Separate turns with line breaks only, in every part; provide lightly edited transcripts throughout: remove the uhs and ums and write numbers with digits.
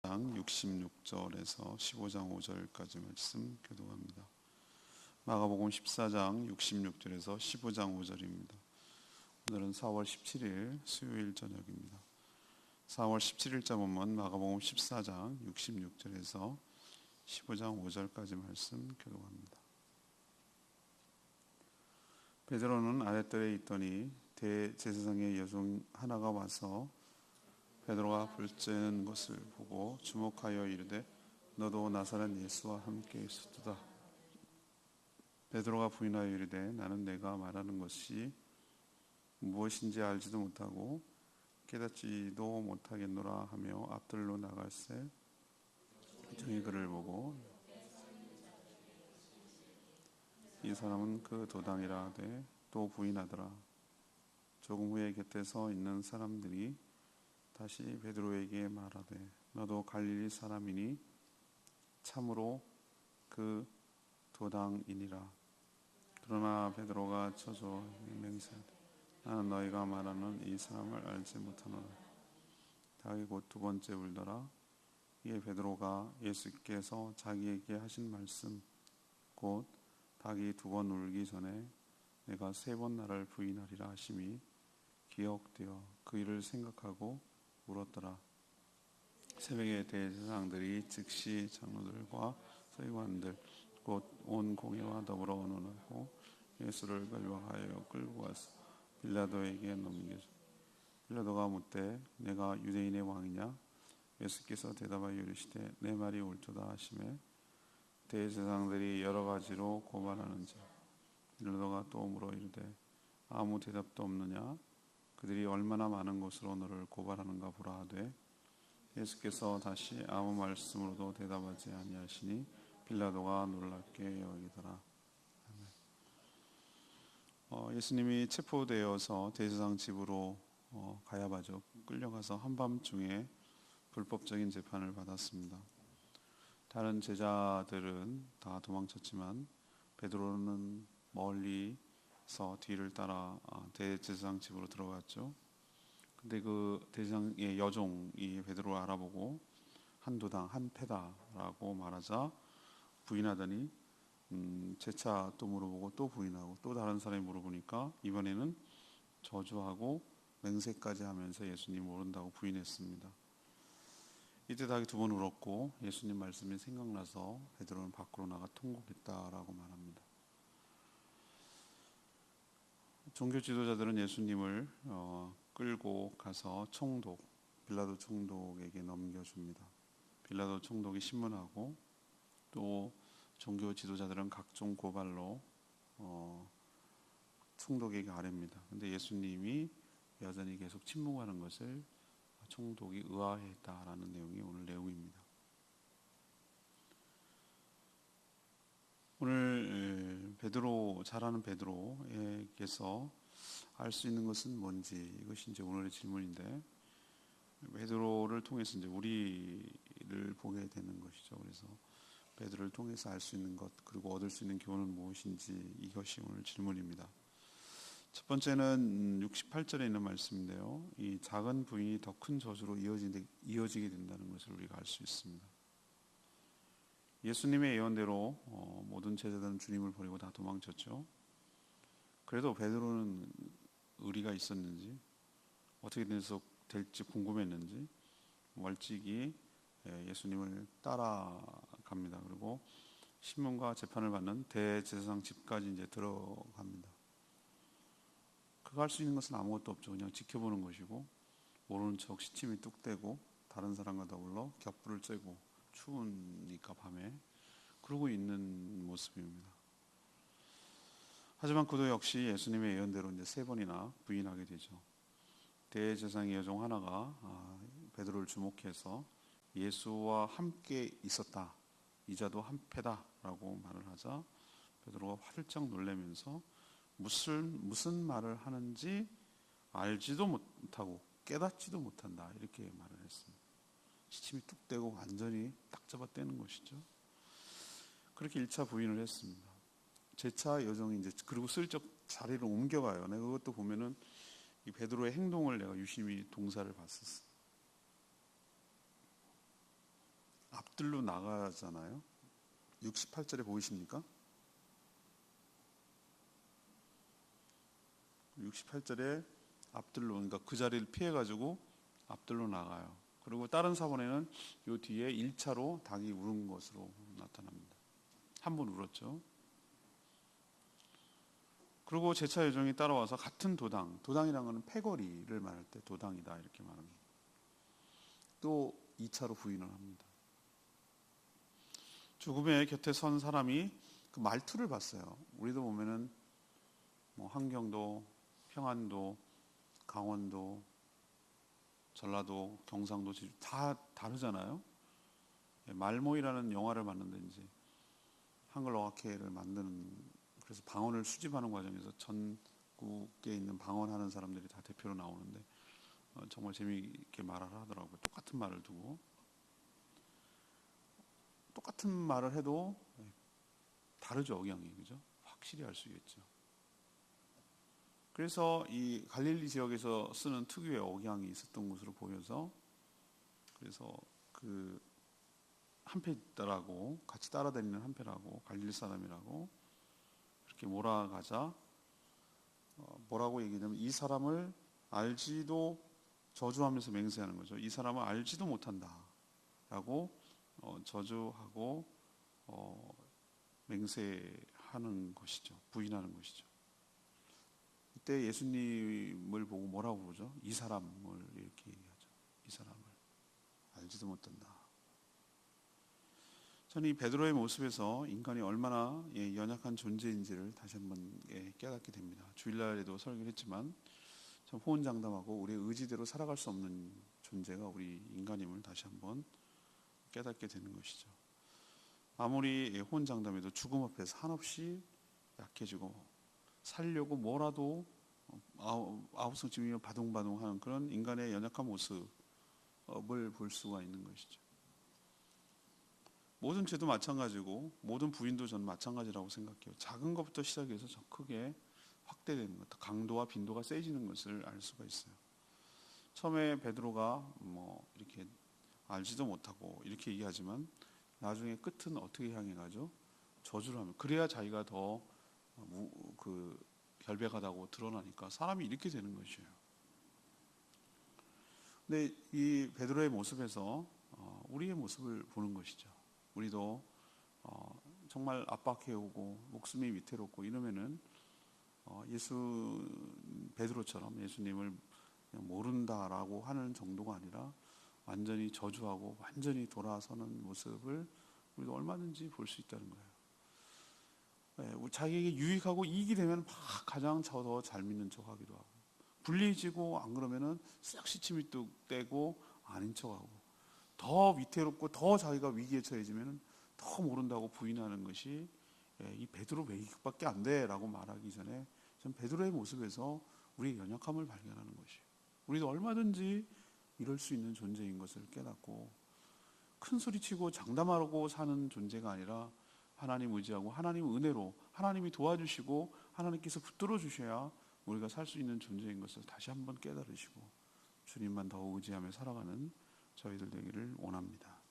66절에서 15장 5절까지 말씀 교독합니다. 마가복음 14장 66절에서 15장 5절입니다. 오늘은 4월 17일 수요일 저녁입니다. 4월 17일자 본문 마가복음 14장 66절에서 15장 5절까지 말씀 교독합니다. 베드로는 아랫뜰에 있더니 대제사장의 여종 하나가 와서 베드로가 불 쬐는 것을 보고 주목하여 이르되 너도 나사렛 예수와 함께 있었도다. 베드로가 부인하여 이르되 나는 내가 말하는 것이 무엇인지 알지도 못하고 깨닫지도 못하겠노라 하며 앞뜰로 나갈새 여종이 그를 보고 이 사람은 그 도당이라 하되 또 부인하더라. 조금 후에 곁에 서 있는 사람들이 다시 베드로에게 말하되 너도 갈릴리 사람이니 참으로 그 도당이니라. 그러나 베드로가 쳐져 맹세하되 나는 너희가 말하는 이 사람을 알지 못하노라. 닭이 곧 두 번째 울더라. 이에 베드로가 예수께서 자기에게 하신 말씀 곧 닭이 두 번 울기 전에 내가 세 번 나를 부인하리라 하심이 기억되어 그 일을 생각하고 울었더라. 새벽에 대제사장들이 즉시 장로들과 서기관들 곧 온 공회와 더불어 논하고 예수를 결박하여 끌고 와서 빌라도에게 넘겨주. 빌라도가 묻되 내가 유대인의 왕이냐? 예수께서 대답하여 이르시되 내 말이 옳도다 하시매 대제사장들이 여러 가지로 고발하는지 빌라도가 또 물어 이르되 아무 대답도 없느냐? 그들이 얼마나 많은 것으로 너를 고발하는가 보라 하되 예수께서 다시 아무 말씀으로도 대답하지 아니하시니 빌라도가 놀랍게 여기더라. 예수님이 체포되어서 대제사장 집으로 가야바죠. 끌려가서 한밤중에 불법적인 재판을 받았습니다. 다른 제자들은 다 도망쳤지만 베드로는 멀리서 뒤를 따라 대제사장 집으로 들어갔죠. 근데 그 대제사장의 여종이 베드로를 알아보고 한 도당 한 패다라고 말하자 부인하더니 재차 또 물어보고 또 부인하고 또 다른 사람이 물어보니까 이번에는 저주하고 맹세까지 하면서 예수님 모른다고 부인했습니다. 이때 닭이 두 번 울었고 예수님 말씀이 생각나서 베드로는 밖으로 나가 통곡했다라고 말합니다. 종교 지도자들은 예수님을 끌고 가서 총독 빌라도 총독에게 넘겨줍니다. 빌라도 총독이 신문하고 또 종교 지도자들은 각종 고발로 총독에게 아뢰입니다. 근데 예수님이 여전히 계속 침묵하는 것을 총독이 의아해했다라는 내용이 오늘 내용입니다. 오늘 베드로 잘하는 베드로에게서 알 수 있는 것은 뭔지 이것이 이제 오늘의 질문인데 베드로를 통해서 이제 우리를 보게 되는 것이죠. 그래서 베드로를 통해서 알 수 있는 것 그리고 얻을 수 있는 교훈은 무엇인지 이것이 오늘 질문입니다. 첫 번째는 68절에 있는 말씀인데요. 이 작은 부인이 더 큰 저주로 이어지게 된다는 것을 우리가 알 수 있습니다. 예수님의 예언대로 모든 제자들은 주님을 버리고 다 도망쳤죠. 그래도 베드로는 의리가 있었는지 어떻게 될지 궁금했는지 멀찍이 예수님을 따라갑니다. 그리고 신문과 재판을 받는 대제사장 집까지 이제 들어갑니다. 그가 할 수 있는 것은 아무것도 없죠. 그냥 지켜보는 것이고 모르는 척 시침이 뚝대고 다른 사람과 더불어 격불을 쬐고 추우니까 밤에 그러고 있는 모습입니다. 하지만 그도 역시 예수님의 예언대로 이제 세 번이나 부인하게 되죠. 대제사장의 여종 하나가 베드로를 주목해서 예수와 함께 있었다. 이자도 한 패다라고 말을 하자 베드로가 화들짝 놀라면서 무슨 말을 하는지 알지도 못하고 깨닫지도 못한다 이렇게 말을 했습니다. 시침이 뚝 떼고 완전히 딱 잡아 떼는 것이죠. 그렇게 1차 부인을 했습니다. 제4 여정이 이제 그리고 슬쩍 자리를 옮겨가요. 내가 그것도 보면은 이 베드로의 행동을 내가 유심히 동사를 봤었어. 앞들로 나가잖아요. 68절에 보이십니까? 68절에 앞들로, 그러니까 그 자리를 피해가지고 앞들로 나가요. 그리고 다른 사본에는 요 뒤에 1차로 닭이 울은 것으로 나타납니다. 한 번 울었죠. 그리고 제차 요정이 따라와서 같은 도당이라는 것은 패거리를 말할 때 도당이다 이렇게 말합니다. 또 2차로 부인을 합니다. 죽음의 곁에 선 사람이 그 말투를 봤어요. 우리도 보면은 뭐 함경도, 평안도, 강원도, 전라도, 경상도, 제주 다 다르잖아요. 말모이라는 영화를 만드는데 이제 한글 어학회를 만드는, 그래서 방언을 수집하는 과정에서 전국에 있는 방언하는 사람들이 다 대표로 나오는데 정말 재미있게 말을 하더라고요. 똑같은 말을 두고 똑같은 말을 해도 다르죠, 억양이. 그죠? 확실히 알 수 있겠죠. 그래서 이 갈릴리 지역에서 쓰는 특유의 억양이 있었던 것으로 보여서, 그래서 그 한패라고, 같이 따라다니는 한패라고, 갈릴리 사람이라고 이렇게 몰아가자 뭐라고 얘기하냐면 이 사람을 알지도, 저주하면서 맹세하는 거죠. 이 사람을 알지도 못한다라고 저주하고 맹세하는 것이죠. 부인하는 것이죠. 이때 예수님을 보고 뭐라고 부르죠? 이 사람을 이렇게 얘기하죠. 이 사람을 알지도 못한다. 저는 이 베드로의 모습에서 인간이 얼마나 연약한 존재인지를 다시 한번 깨닫게 됩니다. 주일날에도 설교를 했지만 참 호언장담하고 우리의 의지대로 살아갈 수 없는 존재가 우리 인간임을 다시 한번 깨닫게 되는 것이죠. 아무리 호언장담해도 죽음 앞에서 한없이 약해지고 살려고 뭐라도 아우성쯤이면 바둥바둥하는 그런 인간의 연약한 모습을 볼 수가 있는 것이죠. 모든 죄도 마찬가지고 모든 부인도 저는 마찬가지라고 생각해요. 작은 것부터 시작해서 저 크게 확대되는 것, 강도와 빈도가 세지는 것을 알 수가 있어요. 처음에 베드로가 뭐 이렇게 알지도 못하고 이렇게 얘기하지만 나중에 끝은 어떻게 향해 가죠? 저주를 하면, 그래야 자기가 더 결백하다고 드러나니까 사람이 이렇게 되는 것이에요. 근데 이 베드로의 모습에서 우리의 모습을 보는 것이죠. 우리도 정말 압박해오고 목숨이 위태롭고 이러면은 베드로처럼 예수님을 그냥 모른다라고 하는 정도가 아니라 완전히 저주하고 완전히 돌아서는 모습을 우리도 얼마든지 볼 수 있다는 거예요. 자기에게 유익하고 이익이 되면 막 가장 더 잘 믿는 척하기도 하고, 불리해지고 안 그러면은 싹 시침이 뚝 떼고 아닌 척하고, 더 위태롭고 더 자기가 위기에 처해지면은 더 모른다고 부인하는 것이 이 베드로 왜 이것밖에 안 돼라고 말하기 전에 전 베드로의 모습에서 우리의 연약함을 발견하는 것이에요. 우리도 얼마든지 이럴 수 있는 존재인 것을 깨닫고 큰 소리치고 장담하고 사는 존재가 아니라 하나님 의지하고 하나님 은혜로 하나님이 도와주시고 하나님께서 붙들어 주셔야 우리가 살 수 있는 존재인 것을 다시 한번 깨달으시고 주님만 더 의지하며 살아가는 저희들 되기를 원합니다.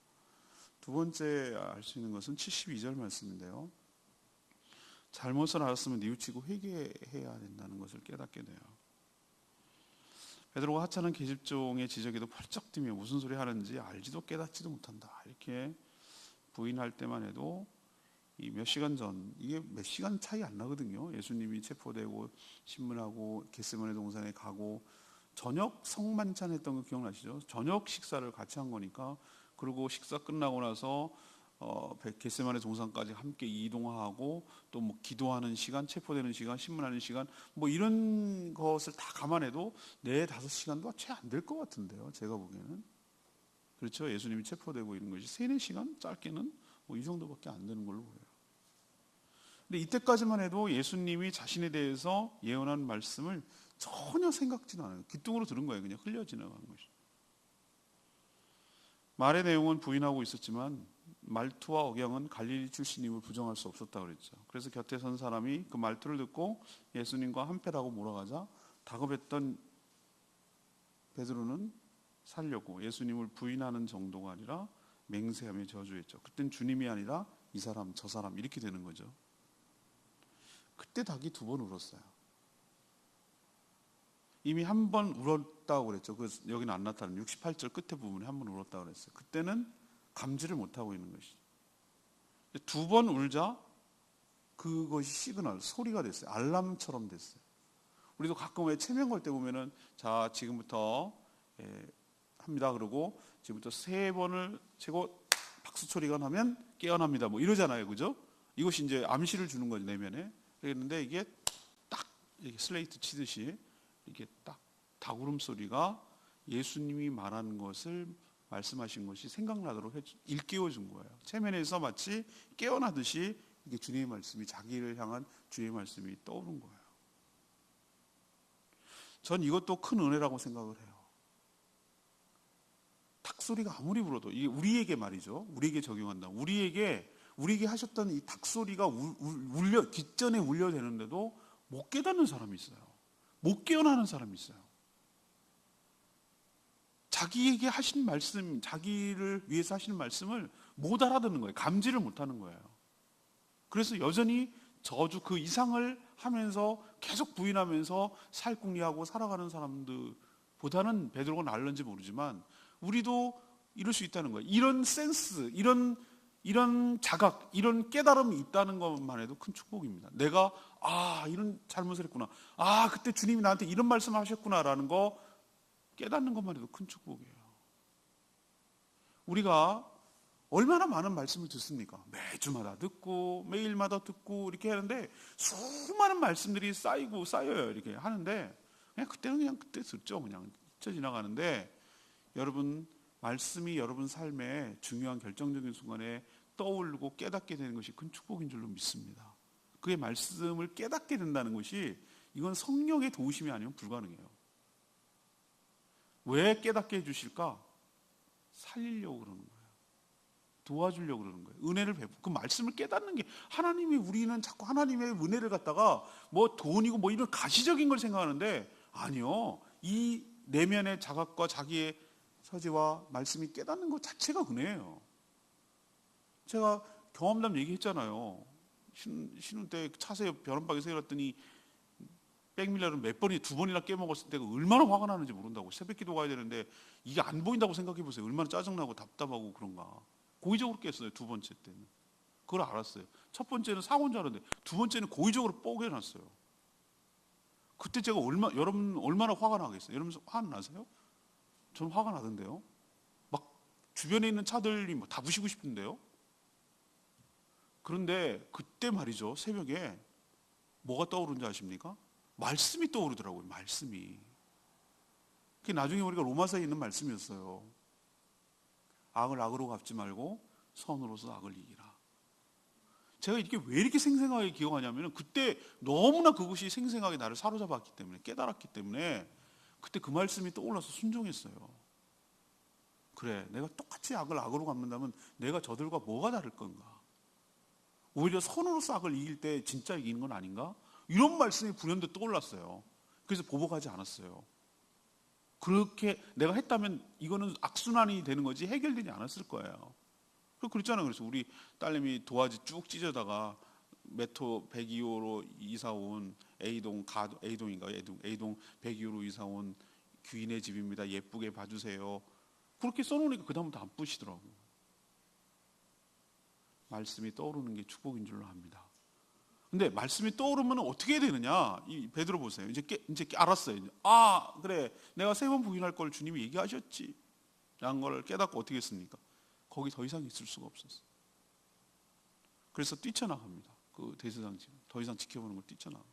두 번째 알 수 있는 것은 72절 말씀인데요. 잘못을 알았으면 뉘우치고 회개해야 된다는 것을 깨닫게 돼요. 베드로가 하찮은 계집종의 지적에도 펄쩍 뛰며 무슨 소리 하는지 알지도 깨닫지도 못한다 이렇게 부인할 때만 해도 이 몇 시간 전, 이게 몇 시간 차이 안 나거든요. 예수님이 체포되고 신문하고 겟세마네 동산에 가고 저녁 성만찬 했던 거 기억나시죠? 저녁 식사를 같이 한 거니까. 그리고 식사 끝나고 나서 겟세마네 동산까지 함께 이동하고 또 뭐 기도하는 시간, 체포되는 시간, 신문하는 시간, 뭐 이런 것을 다 감안해도 4-5시간도 채 안 될 것 같은데요. 제가 보기에는. 그렇죠? 예수님이 체포되고 이런 것이 3-4시간 짧게는 뭐 이 정도밖에 안 되는 걸로 보여요. 근데 이때까지만 해도 예수님이 자신에 대해서 예언한 말씀을 전혀 생각지도 않아요. 귀뚱으로 들은 거예요. 그냥 흘려 지나간 것이. 말의 내용은 부인하고 있었지만 말투와 억양은 갈릴리 출신임을 부정할 수 없었다고 그랬죠. 그래서 곁에 선 사람이 그 말투를 듣고 예수님과 한패라고 몰아가자 다급했던 베드로는 살려고 예수님을 부인하는 정도가 아니라 맹세하며 저주했죠. 그땐 주님이 아니라 이 사람 저 사람 이렇게 되는 거죠. 그때 닭이 2번 울었어요. 이미 한 번 울었다고 그랬죠. 여기는 안 나타나는 68절 끝에 부분에 한 번 울었다고 그랬어요. 그때는 감지를 못하고 있는 것이죠. 2번 울자 그것이 시그널, 소리가 됐어요. 알람처럼 됐어요. 우리도 가끔 왜 체면 걸 때 보면은 자 지금부터 합니다. 그러고 지금부터 3번을 채고 박수 소리가 나면 깨어납니다. 뭐 이러잖아요, 그죠? 이것이 이제 암시를 주는 거죠, 내면에. 그랬는데 이게 딱 이렇게 슬레이트 치듯이 이게 딱 닭울음 소리가 예수님이 말하는 것을 말씀하신 것이 생각나도록 일깨워 준 거예요. 체면에서 마치 깨어나듯이 이게 주님의 말씀이 자기를 향한 주의 말씀이 떠오른 거예요. 전 이것도 큰 은혜라고 생각을 해요. 닭소리가 아무리 불어도 이게 우리에게 말이죠. 우리에게 적용한다. 우리에게 하셨던 이 닭소리가 뒷전에 울려대는데도 못 깨닫는 사람이 있어요. 못 깨어나는 사람이 있어요. 자기에게 하신 말씀, 자기를 위해서 하시는 말씀을 못 알아듣는 거예요. 감지를 못하는 거예요. 그래서 여전히 저주 그 이상을 하면서 계속 부인하면서 살궁리하고 살아가는 사람들보다는 베드로가 낫는지 모르지만 우리도 이럴 수 있다는 거예요. 이런 센스, 이런 자각, 이런 깨달음이 있다는 것만 해도 큰 축복입니다. 내가 이런 잘못을 했구나. 그때 주님이 나한테 이런 말씀을 하셨구나라는 거 깨닫는 것만 해도 큰 축복이에요. 우리가 얼마나 많은 말씀을 듣습니까? 매주마다 듣고 매일마다 듣고 이렇게 하는데 수많은 말씀들이 쌓여요. 이렇게 하는데 그냥 그때 듣죠. 그냥 스쳐 지나가는데 여러분 말씀이 여러분 삶에 중요한 결정적인 순간에 떠오르고 깨닫게 되는 것이 큰 축복인 줄로 믿습니다. 그의 말씀을 깨닫게 된다는 것이 이건 성령의 도우심이 아니면 불가능해요. 왜 깨닫게 해주실까? 살리려고 그러는 거예요. 도와주려고 그러는 거예요. 은혜를 베푸고 그 말씀을 깨닫는 게 우리는 자꾸 하나님의 은혜를 갖다가 뭐 돈이고 뭐 이런 가시적인 걸 생각하는데 아니요. 이 내면의 자각과 자기의 서재와 말씀이 깨닫는 것 자체가 은혜예요. 제가 경험담 얘기했잖아요. 신혼 때 차세 변원박에서 일었더니 백밀러를 몇 번이 2번이나 깨먹었을 때가 얼마나 화가 나는지 모른다고. 새벽기도 가야 되는데 이게 안 보인다고 생각해 보세요. 얼마나 짜증나고 답답하고 그런가. 고의적으로 깼어요. 2번째 때는. 그걸 알았어요. 첫 번째는 사고인 줄 알았는데 2번째는 고의적으로 뽀개놨어요. 그때 제가 여러분 얼마나 화가 나겠어요. 여러분 화 안 나세요? 저는 화가 나던데요. 막 주변에 있는 차들이 다 부시고 싶은데요. 그런데 그때 말이죠. 새벽에 뭐가 떠오르는지 아십니까? 말씀이 떠오르더라고요. 말씀이. 그게 나중에 우리가 로마서에 있는 말씀이었어요. 악을 악으로 갚지 말고 선으로서 악을 이기라. 제가 이렇게 왜 이렇게 생생하게 기억하냐면 그때 너무나 그것이 생생하게 나를 사로잡았기 때문에 깨달았기 때문에 그때 그 말씀이 떠올라서 순종했어요. 그래, 내가 똑같이 악을 악으로 갚는다면 내가 저들과 뭐가 다를 건가? 오히려 선으로서 악을 이길 때 진짜 이기는 건 아닌가? 이런 말씀이 불현듯 떠올랐어요. 그래서 보복하지 않았어요. 그렇게 내가 했다면 이거는 악순환이 되는 거지 해결되지 않았을 거예요. 그랬잖아요. 그래서 우리 딸내미 도화지 쭉 찢어다가 메토 102호로 이사 온 A동 102호로 이사 온 귀인의 집입니다. 예쁘게 봐주세요. 그렇게 써놓으니까 그 다음부터 안 뿌시더라고요. 말씀이 떠오르는 게 축복인 줄로 압니다. 근데 말씀이 떠오르면 어떻게 해야 되느냐? 이 베드로 보세요. 이제 알았어요. 그래. 내가 3번 부인할 걸 주님이 얘기하셨지. 라는 걸 깨닫고 어떻게 했습니까? 거기 더 이상 있을 수가 없었어요. 그래서 뛰쳐나갑니다. 그 대제사장 집. 더 이상 지켜보는 걸 뛰쳐나가.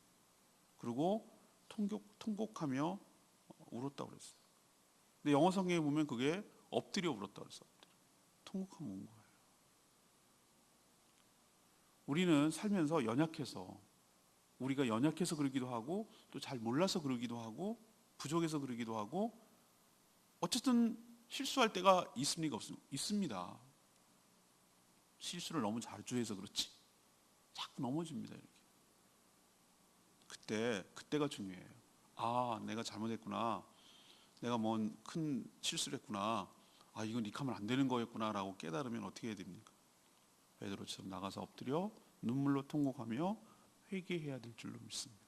그리고 통곡하며 울었다고 그랬어요. 근데 영어 성경에 보면 그게 엎드려 울었다고 그랬어요. 통곡하며 운 거예요. 우리는 살면서 우리가 연약해서 그러기도 하고 또 잘 몰라서 그러기도 하고 부족해서 그러기도 하고 어쨌든 실수할 때가 있습니까? 있습니다. 실수를 너무 자주 해서 그렇지 자꾸 넘어집니다. 이렇게. 그때가 중요해요. 내가 잘못했구나. 내가 뭔 큰 실수를 했구나. 아, 이건 이렇게 하면 안 되는 거였구나라고 깨달으면 어떻게 해야 됩니까? 베드로처럼 나가서 엎드려 눈물로 통곡하며 회개해야 될 줄로 믿습니다.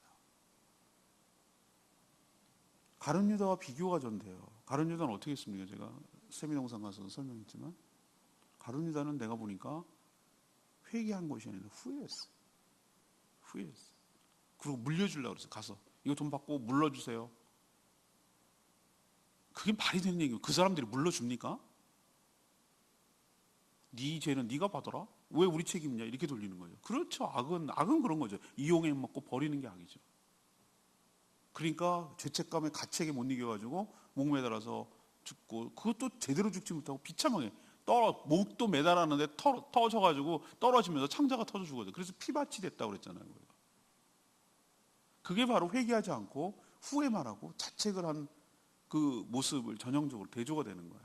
가룟 유다와 비교가 전 돼요. 가룟 유다는 어떻게 했습니까? 제가 세미동산 가서 설명했지만 가룟 유다는 내가 보니까 회개한 것이 아니라 후회했어. 그리고 물려주려고 그랬어. 가서 이거 돈 받고 물러주세요. 그게 말이 되는 얘기예요. 그 사람들이 물러줍니까? 네 죄는 네가 받아라. 왜 우리 책임이냐? 이렇게 돌리는 거죠. 그렇죠. 악은 그런 거죠. 이용해 먹고 버리는 게 악이죠. 그러니까 죄책감에 가책에 못 이겨가지고 목 매달아서 죽고, 그것도 제대로 죽지 못하고 비참하게 목도 매달았는데 터져가지고 떨어지면서 창자가 터져 죽어요. 그래서 피밭이 됐다고 그랬잖아요. 그게 바로 회개하지 않고 후회만 하고 자책을 한 그 모습을 전형적으로 대조가 되는 거예요.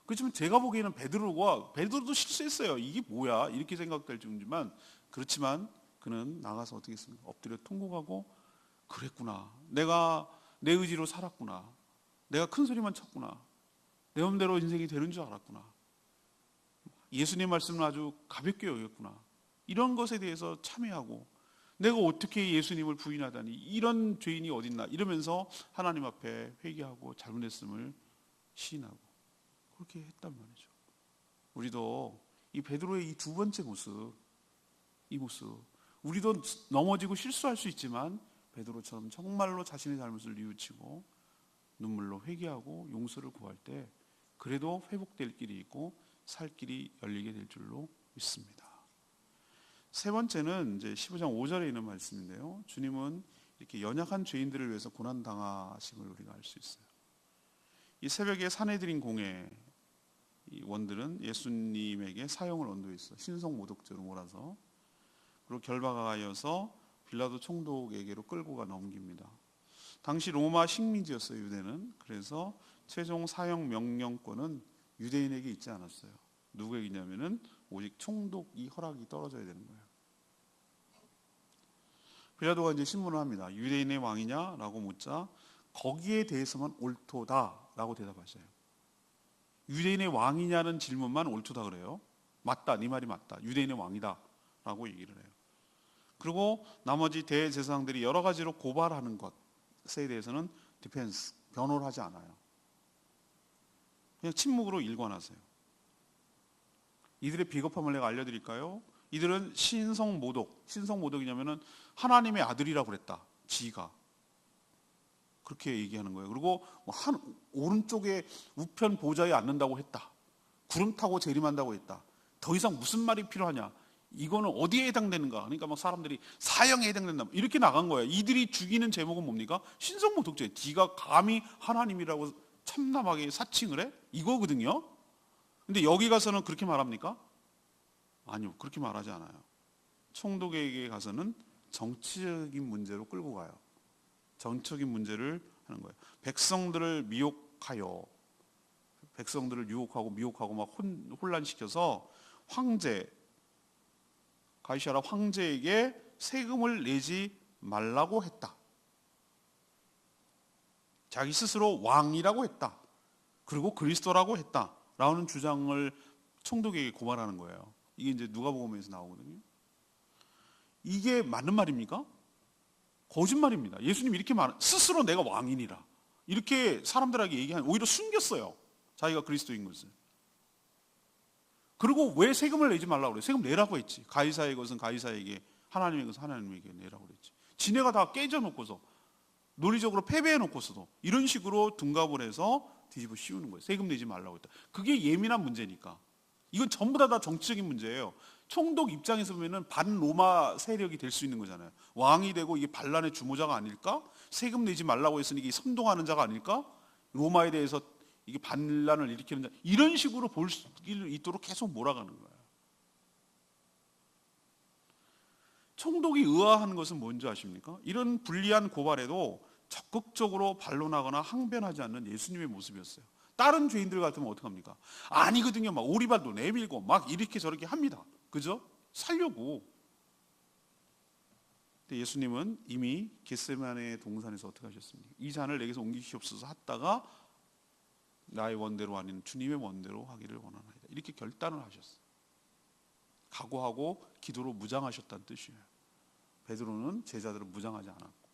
그렇지만 제가 보기에는 베드로도 실수했어요. 이게 뭐야? 이렇게 생각될 정도지만, 그렇지만 그는 나가서 어떻게 했습니까? 엎드려 통곡하고, 그랬구나. 내가 내 의지로 살았구나. 내가 큰 소리만 쳤구나. 내 맘대로 인생이 되는 줄 알았구나. 예수님 말씀을 아주 가볍게 여겼구나. 이런 것에 대해서 참회하고, 내가 어떻게 예수님을 부인하다니, 이런 죄인이 어딨나, 이러면서 하나님 앞에 회개하고 잘못했음을 시인하고 그렇게 했단 말이죠. 우리도 이 베드로의 이 두 번째 모습, 우리도 넘어지고 실수할 수 있지만 베드로처럼 정말로 자신의 잘못을 뉘우치고 눈물로 회개하고 용서를 구할 때 그래도 회복될 길이 있고 살 길이 열리게 될 줄로 믿습니다. 세 번째는 이제 15장 5절에 있는 말씀인데요. 주님은 이렇게 연약한 죄인들을 위해서 고난 당하심을 우리가 알 수 있어요. 이 새벽에 사내들인 공회 이 원들은 예수님에게 사형을 언도했어. 신성 모독죄로 몰아서. 그리고 결박하여서 빌라도 총독에게로 끌고 가 넘깁니다. 당시 로마 식민지였어요, 유대는. 그래서 최종 사형 명령권은 유대인에게 있지 않았어요. 누구에게 있냐면은 오직 총독이 허락이 떨어져야 되는 거예요. 빌라도가 이제 신문을 합니다. 유대인의 왕이냐라고 묻자 거기에 대해서만 옳도다라고 대답하셔요. 유대인의 왕이냐는 질문만 옳도다 그래요. 맞다, 네 말이 맞다. 유대인의 왕이다라고 얘기를 해요. 그리고 나머지 대제사장들이 여러 가지로 고발하는 것에 대해서는 디펜스, 변호를 하지 않아요. 그냥 침묵으로 일관하세요. 이들의 비겁함을 내가 알려드릴까요? 이들은 신성모독이냐면은 하나님의 아들이라고 그랬다. 지가 그렇게 얘기하는 거예요. 그리고 오른쪽에 우편 보좌에 앉는다고 했다. 구름 타고 재림한다고 했다. 더 이상 무슨 말이 필요하냐? 이거는 어디에 해당되는가? 그러니까 막 사람들이 사형에 해당된다. 이렇게 나간 거예요. 이들이 죽이는 제목은 뭡니까? 신성모독죄. 네가 감히 하나님이라고 참담하게 사칭을 해? 이거거든요. 근데 여기 가서는 그렇게 말합니까? 아니요, 그렇게 말하지 않아요. 총독에게 가서는 정치적인 문제로 끌고 가요. 정치적인 문제를 하는 거예요. 백성들을 유혹하고 미혹하고 막 혼란시켜서 가이사랴 황제에게 세금을 내지 말라고 했다. 자기 스스로 왕이라고 했다. 그리고 그리스도라고 했다. 라는 주장을 총독에게 고발하는 거예요. 이게 이제 누가복음에서 나오거든요. 이게 맞는 말입니까? 거짓말입니다. 예수님이 이렇게 스스로 내가 왕이니라 이렇게 사람들에게 얘기하는, 오히려 숨겼어요. 자기가 그리스도인 것을. 그리고 왜 세금을 내지 말라고 그래요? 세금 내라고 했지. 가이사의 것은 가이사에게, 하나님의 것은 하나님에게 내라고 그랬지. 지네가 다 깨져놓고서, 논리적으로 패배해놓고서도 이런 식으로 둔갑을 해서 뒤집어 씌우는 거예요. 세금 내지 말라고 했다. 그게 예민한 문제니까. 이건 전부 다 정치적인 문제예요. 총독 입장에서 보면은 반로마 세력이 될 수 있는 거잖아요. 왕이 되고 이게 반란의 주모자가 아닐까? 세금 내지 말라고 했으니 이게 선동하는 자가 아닐까? 로마에 대해서 이게 반란을 일으키는 자, 이런 식으로 볼 수 있도록 계속 몰아가는 거예요. 총독이 의아한 것은 뭔지 아십니까? 이런 불리한 고발에도 적극적으로 반론하거나 항변하지 않는 예수님의 모습이었어요. 다른 죄인들 같으면 어떡합니까? 아니거든요. 막 오리발도 내밀고 막 이렇게 저렇게 합니다. 그죠? 살려고. 근데 예수님은 이미 겟세마네 동산에서 어떻게 하셨습니까? 이 잔을 내게서 옮기시옵소서 했다가 나의 원대로 아닌 주님의 원대로 하기를 원하나이다. 이렇게 결단을 하셨어요. 각오하고 기도로 무장하셨다는 뜻이에요. 베드로는 제자들을 무장하지 않았고,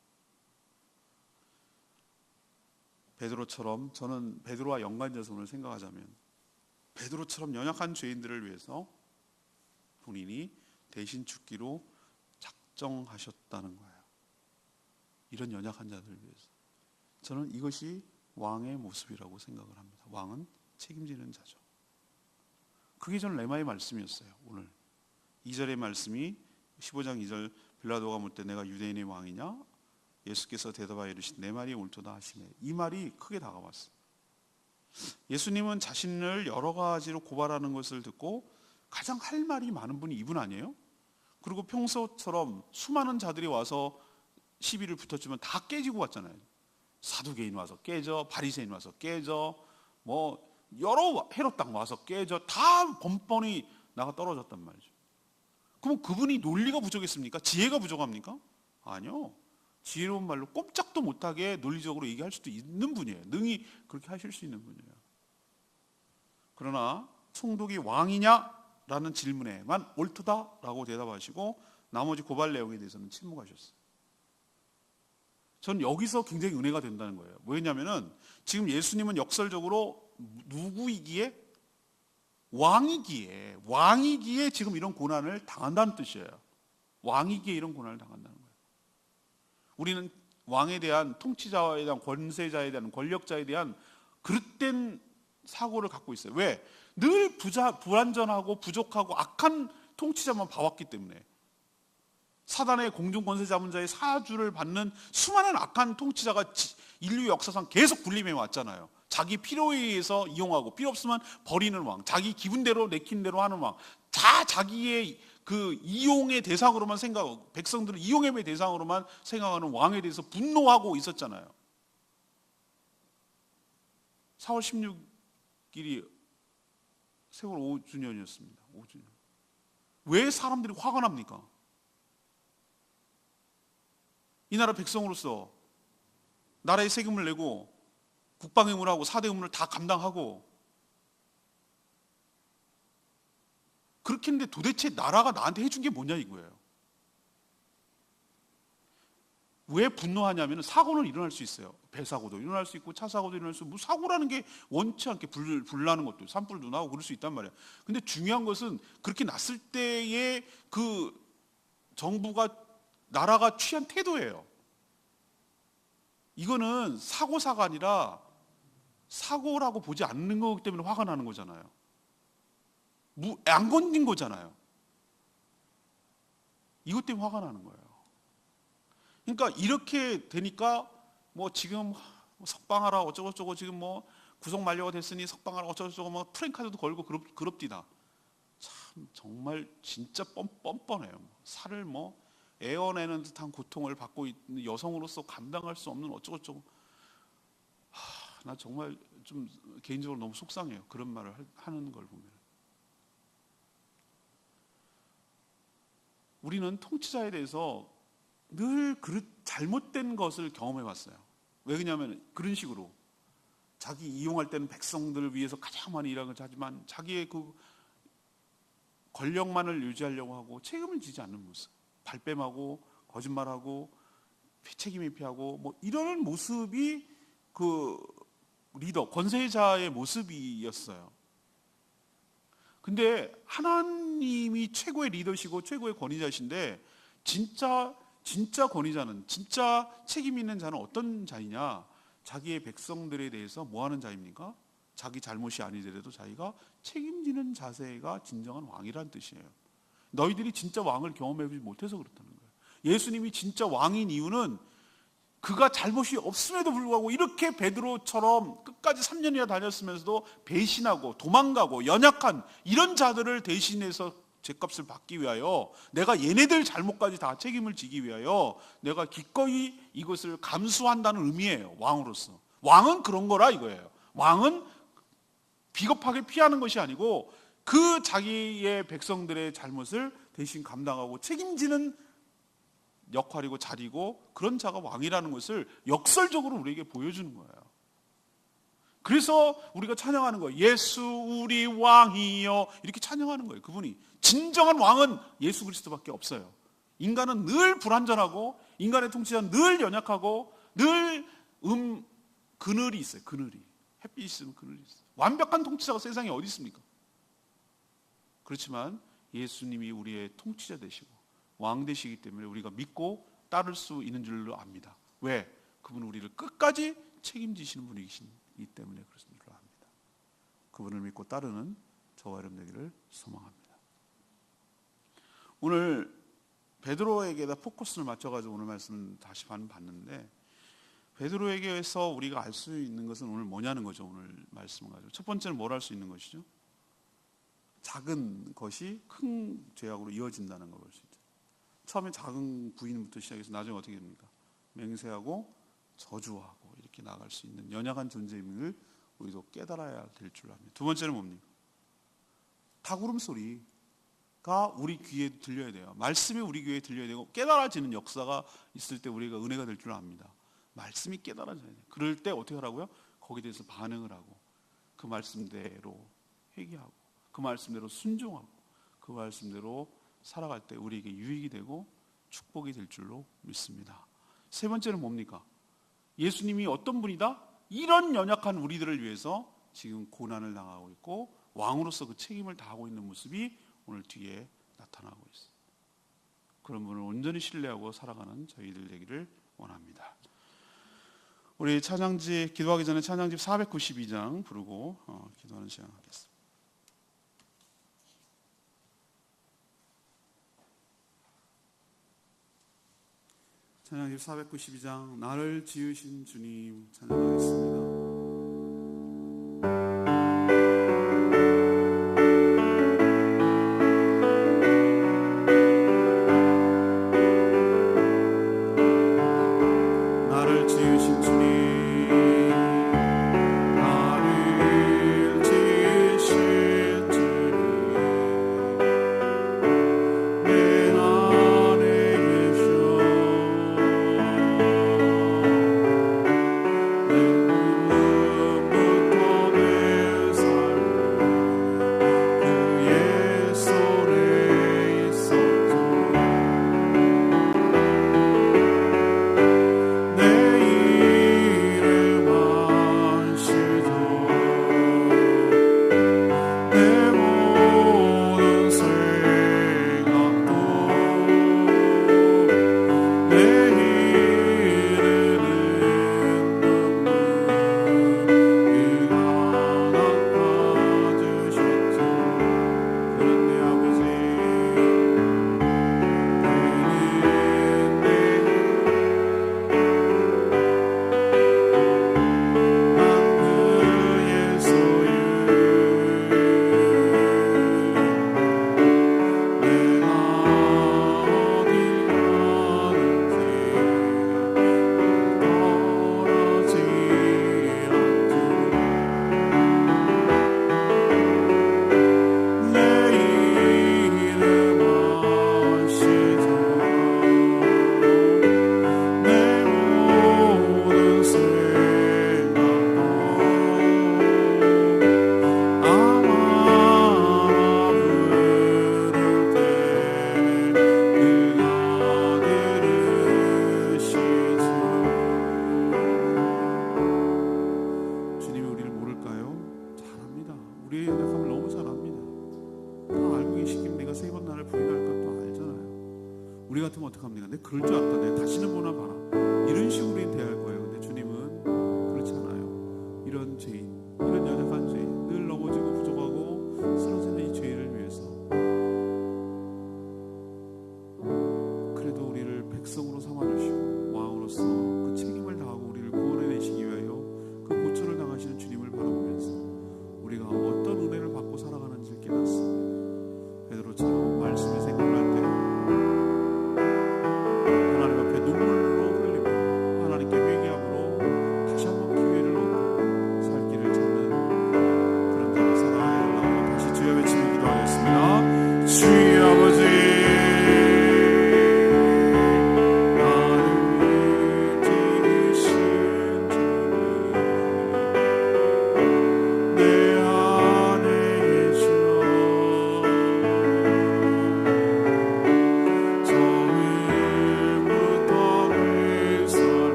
베드로처럼, 저는 베드로와 연관져서 오늘 생각하자면 베드로처럼 연약한 죄인들을 위해서 본인이 대신 죽기로 작정하셨다는 거예요. 이런 연약한 자들을 위해서. 저는 이것이 왕의 모습이라고 생각을 합니다. 왕은 책임지는 자죠. 그게 저는 레마의 말씀이었어요. 오늘 2절의 말씀이 15장 2절, 빌라도가 묻되 내가 유대인의 왕이냐? 예수께서 대답하여 이르시되 내 말이 옳도다 하시네. 이 말이 크게 다가왔어요. 예수님은 자신을 여러 가지로 고발하는 것을 듣고 가장 할 말이 많은 분이 이분 아니에요? 그리고 평소처럼 수많은 자들이 와서 시비를 붙었지만 다 깨지고 왔잖아요. 사두개인 와서 깨져, 바리새인 와서 깨져, 뭐 여러 헤롯 당 와서 깨져, 다 번번이 나가 떨어졌단 말이죠. 그럼 그분이 논리가 부족했습니까? 지혜가 부족합니까? 아니요. 지혜로운 말로 꼼짝도 못하게 논리적으로 얘기할 수도 있는 분이에요. 능히 그렇게 하실 수 있는 분이에요. 그러나 총독이 왕이냐라는 질문에만 옳도다라고 대답하시고 나머지 고발 내용에 대해서는 침묵하셨어요. 전 여기서 굉장히 은혜가 된다는 거예요. 왜냐하면 지금 예수님은 역설적으로 누구이기에? 왕이기에 지금 이런 고난을 당한다는 뜻이에요. 왕이기에 이런 고난을 당한다는 거예요. 우리는 왕에 대한, 통치자에 대한, 권세자에 대한, 권력자에 대한 그릇된 사고를 갖고 있어요. 왜? 늘 불완전하고 부족하고 악한 통치자만 봐왔기 때문에. 사단의 공중 권세 잡은 자의 사주를 받는 수많은 악한 통치자가 인류 역사상 계속 군림해 왔잖아요. 자기 필요에 의해서 이용하고 필요 없으면 버리는 왕, 자기 기분대로 내킨 대로 하는 왕, 다 자기의 그 이용의 대상으로만 생각하고, 백성들을 이용의 대상으로만 생각하는 왕에 대해서 분노하고 있었잖아요. 4월 16일이 세월 5주년이었습니다. 5주년. 왜 사람들이 화가 납니까? 이 나라 백성으로서 나라의 세금을 내고 국방 의무를 하고 4대 의무를 다 감당하고 그렇게 했는데 도대체 나라가 나한테 해준 게 뭐냐 이거예요. 왜 분노하냐면 사고는 일어날 수 있어요. 배 사고도 일어날 수 있고 차 사고도 일어날 수 있고, 뭐 사고라는 게 원치 않게 불나는 것도 산불도 나고 그럴 수 있단 말이에요. 근데 중요한 것은 그렇게 났을 때의 그 정부가, 나라가 취한 태도예요. 이거는 사고사가 아니라 사고라고 보지 않는 거기 때문에 화가 나는 거잖아요. 안 건진 거잖아요. 이것 때문에 화가 나는 거예요. 그러니까 이렇게 되니까 뭐 지금 석방하라 어쩌고저쩌고, 지금 뭐 구속 만료가 됐으니 석방하라 어쩌고저쩌고 뭐 프랭카드도 걸고 그럽디다. 참 정말 진짜 뻔뻔해요. 살을 뭐 에어내는 듯한 고통을 받고 있는 여성으로서 감당할 수 없는 어쩌고저쩌고. 나 정말 좀 개인적으로 너무 속상해요. 그런 말을 하는 걸 보면. 우리는 통치자에 대해서 늘 잘못된 것을 경험해 왔어요. 왜 그러냐면 그런 식으로 자기 이용할 때는 백성들을 위해서 가장 많이 일하는 걸 하지만 자기의 그 권력만을 유지하려고 하고 책임을 지지 않는 모습, 발뺌하고 거짓말하고 책임 회피하고 뭐 이런 모습이 그 리더, 권세자의 모습이었어요. 근데 하나님이 최고의 리더시고 최고의 권위자이신데 진짜 권위자는, 진짜 책임 있는 자는 어떤 자이냐? 자기의 백성들에 대해서 뭐 하는 자입니까? 자기 잘못이 아니더라도 자기가 책임지는 자세가 진정한 왕이라는 뜻이에요. 너희들이 진짜 왕을 경험해보지 못해서 그렇다는 거예요. 예수님이 진짜 왕인 이유는 그가 잘못이 없음에도 불구하고 이렇게 베드로처럼 끝까지 3년이나 다녔으면서도 배신하고 도망가고 연약한 이런 자들을 대신해서 죗값을 받기 위하여, 내가 얘네들 잘못까지 다 책임을 지기 위하여 내가 기꺼이 이것을 감수한다는 의미예요. 왕으로서. 왕은 그런 거라 이거예요. 왕은 비겁하게 피하는 것이 아니고 그 자기의 백성들의 잘못을 대신 감당하고 책임지는 역할이고 자리고, 그런 자가 왕이라는 것을 역설적으로 우리에게 보여주는 거예요. 그래서 우리가 찬양하는 거예요. 예수 우리 왕이여, 이렇게 찬양하는 거예요. 그분이 진정한 왕은 예수 그리스도밖에 없어요. 인간은 늘 불완전하고 인간의 통치자는 늘 연약하고 늘 그늘이 있어요. 그늘이, 햇빛이 있으면 그늘이 있어요. 완벽한 통치자가 세상에 어디 있습니까? 그렇지만 예수님이 우리의 통치자 되시고 왕 되시기 때문에 우리가 믿고 따를 수 있는 줄로 압니다. 왜? 그분은 우리를 끝까지 책임지시는 분이시기 때문에 그렇습니다. 그분을 믿고 따르는 저와 여러분 되기를 소망합니다. 오늘 베드로에게다 포커스를 맞춰가지고 오늘 말씀을 다시 봤는데, 베드로에게서 우리가 알 수 있는 것은 오늘 뭐냐는 거죠. 오늘 말씀을 가지고 첫 번째는 뭘 알 수 있는 것이죠? 작은 것이 큰 죄악으로 이어진다는 걸 볼 수 있죠. 처음에 작은 부인부터 시작해서 나중에 어떻게 됩니까? 맹세하고 저주하고 이렇게 나아갈 수 있는 연약한 존재임을 우리도 깨달아야 될 줄 압니다. 두 번째는 뭡니까? 닭울음 소리가 우리 귀에 들려야 돼요. 말씀이 우리 귀에 들려야 되고 깨달아지는 역사가 있을 때 우리가 은혜가 될 줄 압니다. 말씀이 깨달아져야 돼요. 그럴 때 어떻게 하라고요? 거기에 대해서 반응을 하고 그 말씀대로 회개하고 그 말씀대로 순종하고 그 말씀대로 살아갈 때 우리에게 유익이 되고 축복이 될 줄로 믿습니다. 세 번째는 뭡니까? 예수님이 어떤 분이다? 이런 연약한 우리들을 위해서 지금 고난을 당하고 있고 왕으로서 그 책임을 다하고 있는 모습이 오늘 뒤에 나타나고 있습니다. 그런 분을 온전히 신뢰하고 살아가는 저희들 되기를 원합니다. 우리 찬양지 기도하기 전에 찬양집 492장 부르고 기도하는 시간 하겠습니다. 찬양집 492장 나를 지으신 주님 찬양하겠습니다. 우리 같으면 어떡합니까? 내가 그럴 줄 알았다. 내가 다시는 보나 봐라. 이런 식으로 대할 거예요. 근데 주님은 그렇지 않아요. 이런 죄인, 이런 연약한 죄인, 늘 넘어지고 부족하고 쓰러지는 이 죄인을 위해서 그래도 우리를 백성으로 삼아주시고 왕으로서 그 책임을 다하고 우리를 구원해내시기 위하여 그 고초를 당하시는 주님을 바라보면서 우리가 어떤 은혜를 받고 살아가는지를 깨닫습니다. 베드로처럼 말씀이 생각날 때 하나님 앞에 눈물로 흘리고 하나님께 회개함으로 다시 한번 기회를 얻고 살 길을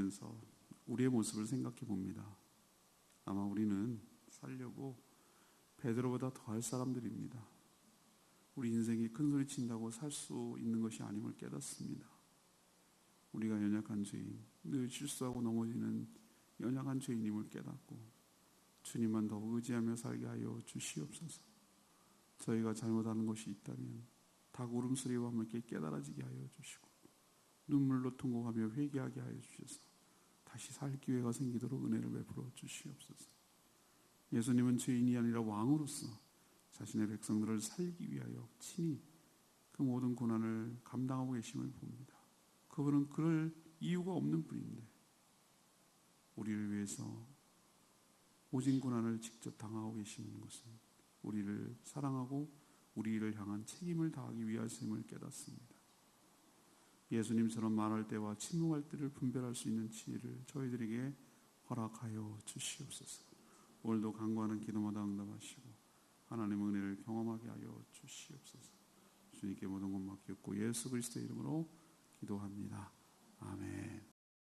살면서 우리의 모습을 생각해 봅니다. 아마 우리는 살려고 베드로보다 더할 사람들입니다. 우리 인생이 큰 소리 친다고 살 수 있는 것이 아님을 깨닫습니다. 우리가 연약한 죄인, 늘 실수하고 넘어지는 연약한 죄인임을 깨닫고 주님만 더 의지하며 살게 하여 주시옵소서. 저희가 잘못하는 것이 있다면 닭 울음소리와 함께 깨달아지게 하여 주시고 눈물로 통곡하며 회개하게 하여 주셔서 다시 살 기회가 생기도록 은혜를 베풀어 주시옵소서. 예수님은 죄인이 아니라 왕으로서 자신의 백성들을 살기 위하여 친히 그 모든 고난을 감당하고 계심을 봅니다. 그분은 그럴 이유가 없는 분인데 우리를 위해서 오진 고난을 직접 당하고 계시는 것은 우리를 사랑하고 우리를 향한 책임을 다하기 위하심을 깨닫습니다. 예수님처럼 말할 때와 침묵할 때를 분별할 수 있는 지혜를 저희들에게 허락하여 주시옵소서. 오늘도 간구하는 기도마다 응답하시고 하나님의 은혜를 경험하게 하여 주시옵소서. 주님께 모든 것 맡겼고 예수 그리스도의 이름으로 기도합니다. 아멘.